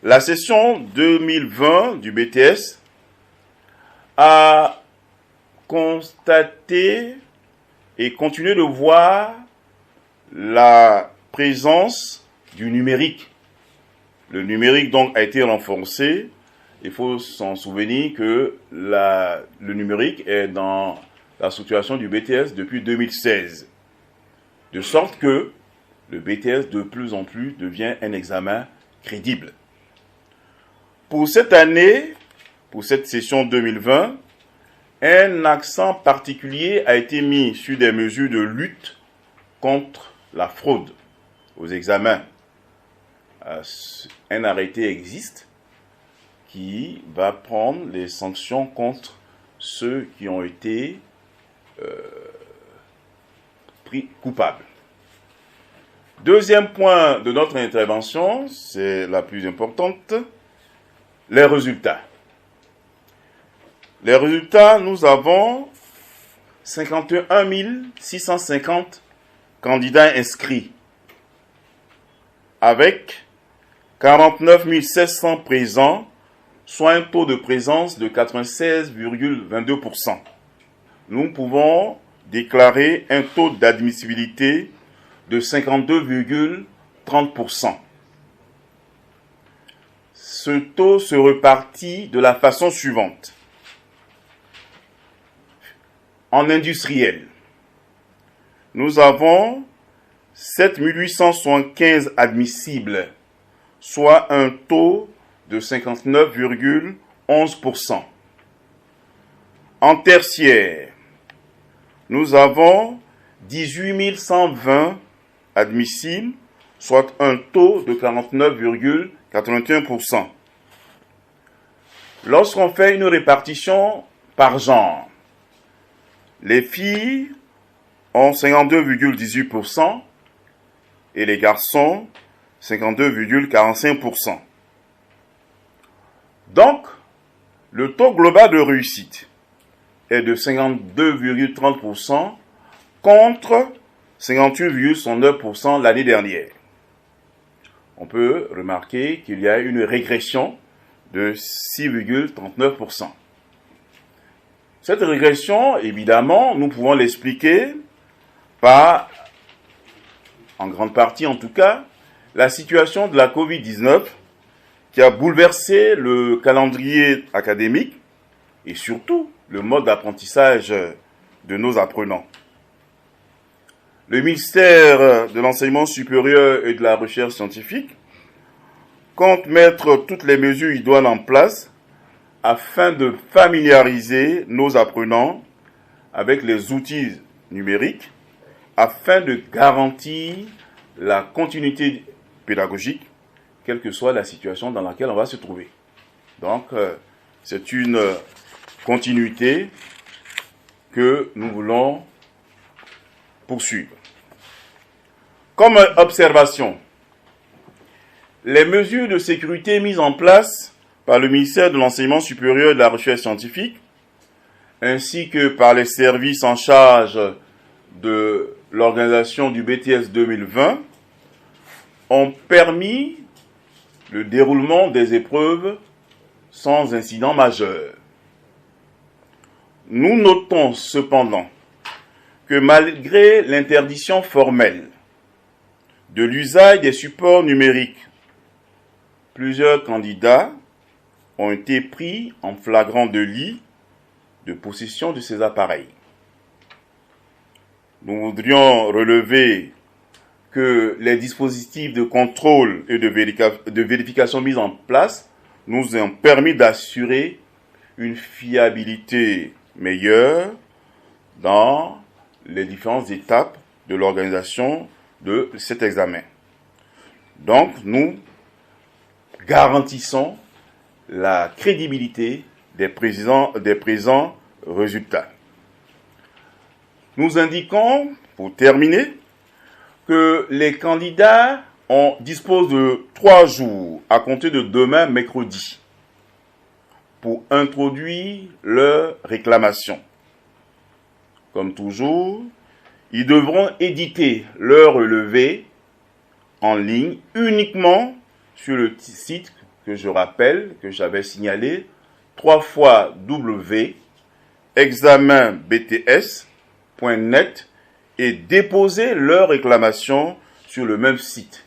La session 2020 du BTS a constaté et continué de voir la présence du numérique. Le numérique donc a été renforcé. Il faut s'en souvenir que le numérique est dans la structuration du BTS depuis 2016. De sorte que le BTS de plus en plus devient un examen crédible. Pour cette année, pour cette session 2020, un accent particulier a été mis sur des mesures de lutte contre la fraude aux examens. Un arrêté existe qui va prendre les sanctions contre ceux qui ont été pris coupables. Deuxième point de notre intervention, c'est la plus importante, les résultats. Les résultats, nous avons 51 650 candidats inscrits, avec 49 700 présents, soit un taux de présence de 96,22%. Nous pouvons déclarer un taux d'admissibilité de 52,30%. Ce taux se repartit de la façon suivante. En industriel, nous avons 7 875 admissibles, soit un taux de 59,11%. En tertiaire, nous avons 18 120 admissibles, soit un taux de 49,81%. Lorsqu'on fait une répartition par genre, les filles ont 52,18% et les garçons 52,45%. Donc, le taux global de réussite est de 52,30% contre 58,69% l'année dernière. On peut remarquer qu'il y a une régression de 6,39%. Cette régression, évidemment, nous pouvons l'expliquer par, en grande partie en tout cas, la situation de la Covid-19 qui a bouleversé le calendrier académique et surtout le mode d'apprentissage de nos apprenants. Le ministère de l'Enseignement supérieur et de la Recherche scientifique compte mettre toutes les mesures idoines en place afin de familiariser nos apprenants avec les outils numériques, afin de garantir la continuité pédagogique, quelle que soit la situation dans laquelle on va se trouver. Donc, c'est une continuité que nous voulons poursuivre. Comme observation, les mesures de sécurité mises en place par le ministère de l'Enseignement supérieur et de la Recherche scientifique, ainsi que par les services en charge de l'organisation du BTS 2020, ont permis le déroulement des épreuves sans incident majeur. Nous notons cependant que malgré l'interdiction formelle de l'usage des supports numériques, plusieurs candidats ont été pris en flagrant délit de possession de ces appareils. Nous voudrions relever que les dispositifs de contrôle et de vérification mis en place nous ont permis d'assurer une fiabilité meilleure dans les différentes étapes de l'organisation de cet examen. Donc, nous garantissons la crédibilité des présents résultats. Nous indiquons, pour terminer, que les candidats disposent de 3 jours à compter de demain, mercredi, pour introduire leur réclamation. Comme toujours, ils devront éditer leur relevé en ligne uniquement sur le site que je rappelle, que j'avais signalé, 3 fois examenbts.net et déposer leur réclamation sur le même site.